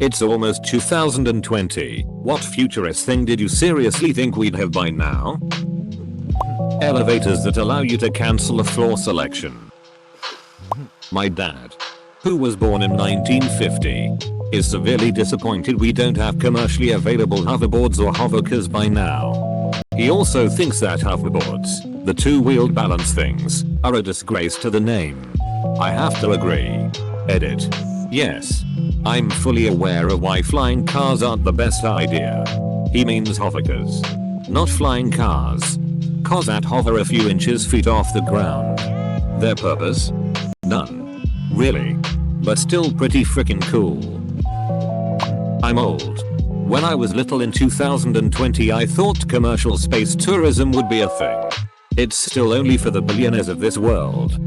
It's almost 2020. What futurist thing did you seriously think we'd have by now? Elevators that allow you to cancel a floor selection. My dad, who was born in 1950, is severely disappointed we don't have commercially available hoverboards or hovercars by now. He also thinks that hoverboards, the two-wheeled balance things, are a disgrace to the name. I have to agree. Edit. Yes. I'm fully aware of why flying cars aren't the best idea. He means hovercars, not flying cars. Cars that hover a few feet off the ground. Their purpose? None. Really. But still pretty freaking cool. I'm old. When I was little in 2020 I thought commercial space tourism would be a thing. It's still only for the billionaires of this world.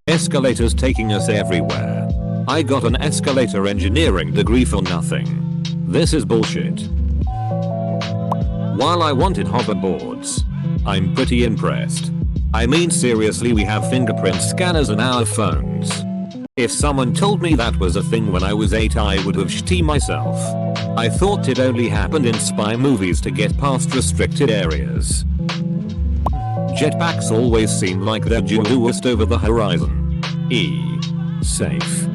Escalators taking us everywhere. I got an escalator engineering degree for nothing. This is bullshit. While I wanted hoverboards, I'm pretty impressed. I mean seriously, we have fingerprint scanners in our phones. If someone told me that was a thing when I was 8 I would have shit myself. I thought it only happened in spy movies to get past restricted areas. Jetpacks always seem like they're duelist over the horizon. Safe.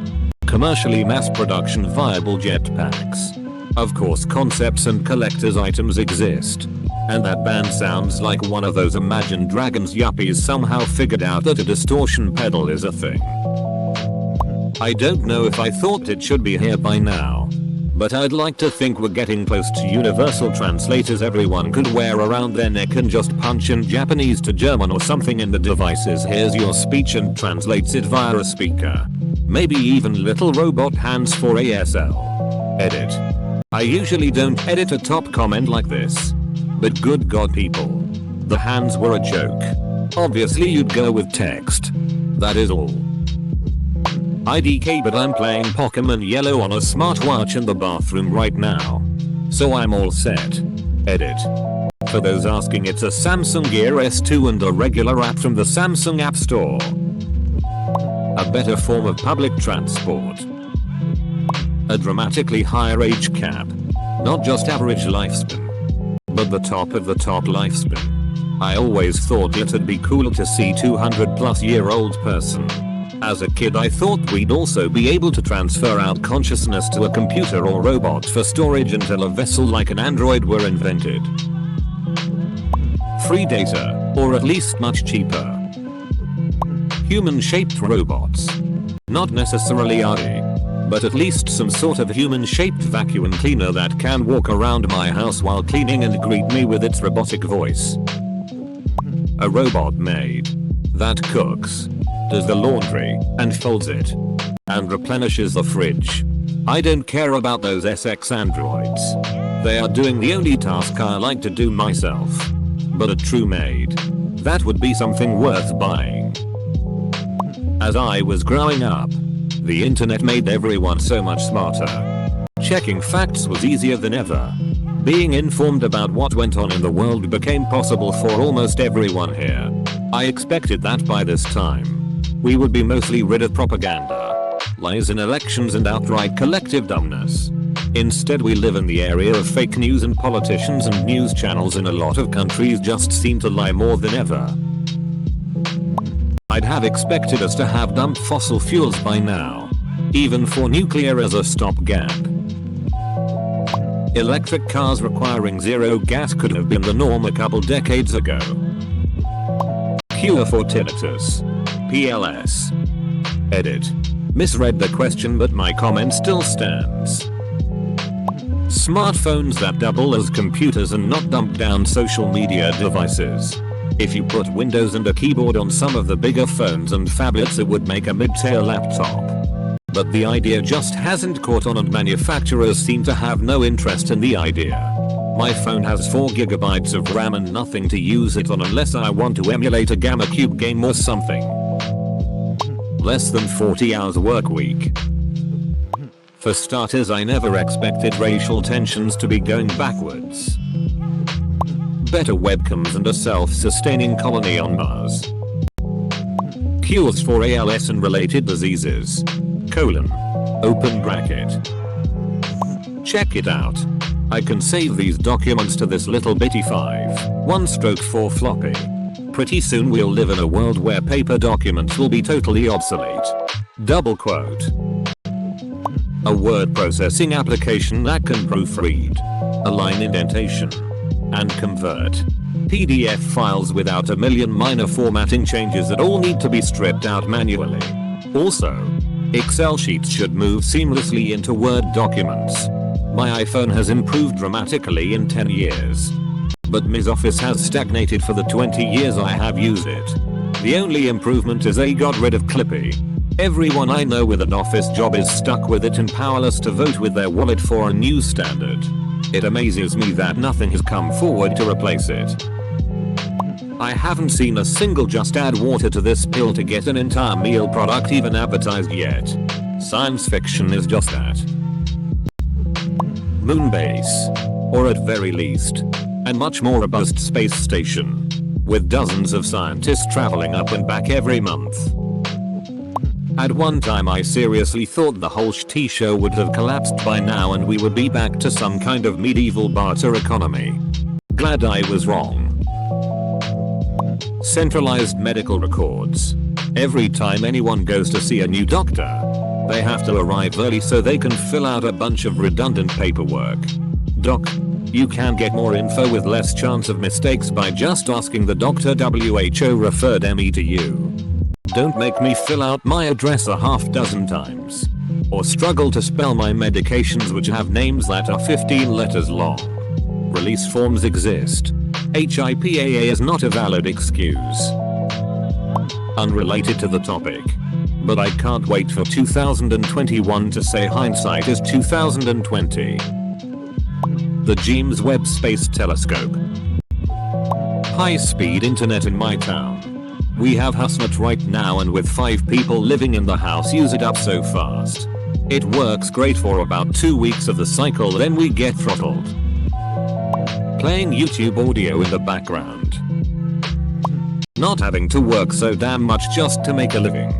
Commercially mass production viable jetpacks. Of course concepts and collector's items exist. And that band sounds like one of those Imagine Dragons yuppies somehow figured out that a distortion pedal is a thing. I don't know if I thought it should be here by now. But I'd like to think we're getting close to universal translators everyone could wear around their neck and just punch in Japanese to German or something and the devices hears your speech and translates it via a speaker. Maybe even little robot hands for ASL. Edit. I usually don't edit a top comment like this. But good god people. The hands were a joke. Obviously you'd go with text. That is all. IDK, but I'm playing Pokemon Yellow on a smartwatch in the bathroom right now. So I'm all set. Edit. For those asking, it's a Samsung Gear S2 and a regular app from the Samsung App Store. A better form of public transport. A dramatically higher age cap. Not just average lifespan, but the top of the top lifespan. I always thought it'd be cool to see 200+ year old person. As a kid I thought we'd also be able to transfer out consciousness to a computer or robot for storage until a vessel like an android were invented. Free data, or at least much cheaper. Human-shaped robots. Not necessarily Ari, but at least some sort of human-shaped vacuum cleaner that can walk around my house while cleaning and greet me with its robotic voice. A robot maid that cooks, does the laundry, and folds it, and replenishes the fridge. I don't care about those SX androids. They are doing the only task I like to do myself. But a true maid, that would be something worth buying. As I was growing up, the internet made everyone so much smarter. Checking facts was easier than ever. Being informed about what went on in the world became possible for almost everyone here. I expected that by this time, we would be mostly rid of propaganda, lies in elections and outright collective dumbness. Instead we live in the area of fake news, and politicians and news channels in a lot of countries just seem to lie more than ever. I'd have expected us to have dumped fossil fuels by now, even for nuclear as a stopgap. Electric cars requiring zero gas could have been the norm a couple decades ago. Cure for tinnitus. PLS. Edit. Misread the question, but my comment still stands. Smartphones that double as computers and not dump down social media devices. If you put Windows and a keyboard on some of the bigger phones and phablets it would make a mid-tier laptop. But the idea just hasn't caught on, and manufacturers seem to have no interest in the idea. My phone has 4GB of RAM and nothing to use it on unless I want to emulate a Gamma Cube game or something. Less than 40 hours work week. For starters, I never expected racial tensions to be going backwards. Better webcams and a self-sustaining colony on Mars. Cures for ALS and related diseases. Open bracket. Check it out. I can save these documents to this little bitty 5/1/4 floppy. Pretty soon we'll live in a world where paper documents will be totally obsolete. Double quote. A word processing application that can proofread, align indentation, and convert PDF files without a million minor formatting changes that all need to be stripped out manually. Also, Excel sheets should move seamlessly into Word documents. My iPhone has improved dramatically in 10 years. But Ms. Office has stagnated for the 20 years I have used it. The only improvement is I got rid of Clippy. Everyone I know with an office job is stuck with it and powerless to vote with their wallet for a new standard. It amazes me that nothing has come forward to replace it. I haven't seen a single just add water to this pill to get an entire meal product even advertised yet. Science fiction is just that. Moonbase. Or at very least, a much more robust space station. With dozens of scientists traveling up and back every month. At one time I seriously thought the whole SHT show would have collapsed by now and we would be back to some kind of medieval barter economy. Glad I was wrong. Centralized medical records. Every time anyone goes to see a new doctor, they have to arrive early so they can fill out a bunch of redundant paperwork. Doc, you can get more info with less chance of mistakes by just asking the doctor. WHO referred me to you. Don't make me fill out my address a half dozen times. Or struggle to spell my medications which have names that are 15 letters long. Release forms exist. HIPAA is not a valid excuse. Unrelated to the topic. But I can't wait for 2021 to say hindsight is 2020. The James Webb Space Telescope. High-speed internet in my town. We have HuSnet right now and with 5 people living in the house use it up so fast. It works great for about 2 weeks of the cycle, then we get throttled. Playing YouTube audio in the background. Not having to work so damn much just to make a living.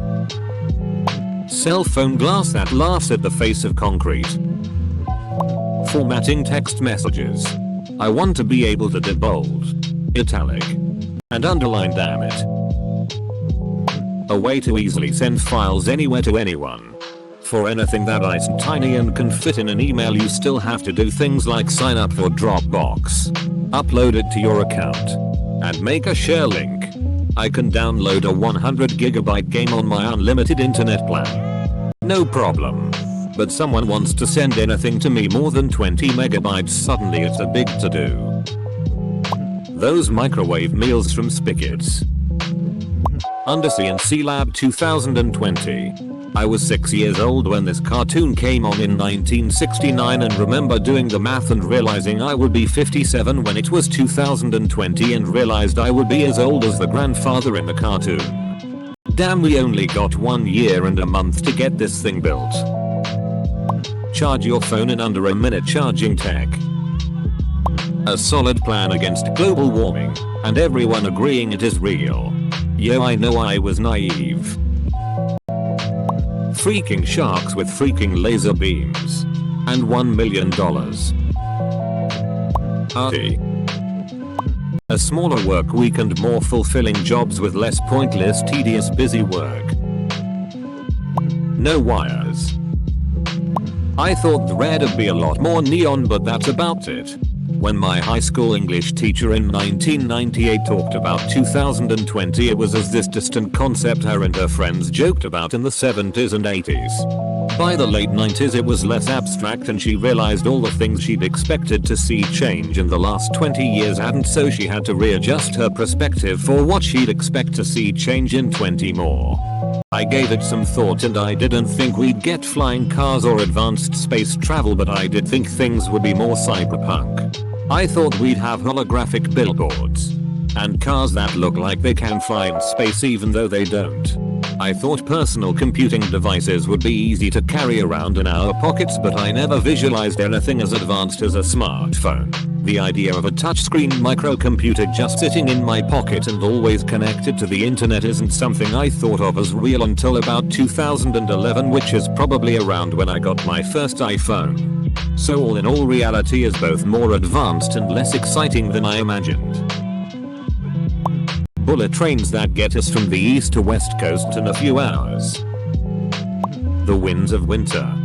Cell phone glass that laughs at the face of concrete. Formatting text messages. I want to be able to debold, italic, and underline, damn it. A way to easily send files anywhere to anyone. For anything that is tiny and can fit in an email you still have to do things like sign up for Dropbox, upload it to your account, and make a share link. I can download a 100 GB game on my unlimited internet plan. No problem. But someone wants to send anything to me more than 20 MB, suddenly it's a big to-do. Those microwave meals from Spigots. Undersea and Sea Lab 2020. I was 6 years old when this cartoon came on in 1969 and remember doing the math and realizing I would be 57 when it was 2020 and realized I would be as old as the grandfather in the cartoon. Damn, we only got 1 year and a month to get this thing built. Charge your phone in under a minute charging tech. A solid plan against global warming, and everyone agreeing it is real. Yo, I know I was naive. Freaking sharks with freaking laser beams. And $1 million. Arty. A smaller work week and more fulfilling jobs with less pointless, tedious, busy work. No wires. I thought the red'd be a lot more neon, but that's about it. When my high school English teacher in 1998 talked about 2020, it was as this distant concept her and her friends joked about in the 70s and 80s. By the late 90s it was less abstract and she realized all the things she'd expected to see change in the last 20 years hadn't, so she had to readjust her perspective for what she'd expect to see change in 20 more. I gave it some thought and I didn't think we'd get flying cars or advanced space travel, but I did think things would be more cyberpunk. I thought we'd have holographic billboards and cars that look like they can fly in space even though they don't. I thought personal computing devices would be easy to carry around in our pockets, but I never visualized anything as advanced as a smartphone. The idea of a touchscreen microcomputer just sitting in my pocket and always connected to the internet isn't something I thought of as real until about 2011, which is probably around when I got my first iPhone. So all in all, reality is both more advanced and less exciting than I imagined. Bullet trains that get us from the east to west coast in a few hours. The winds of winter.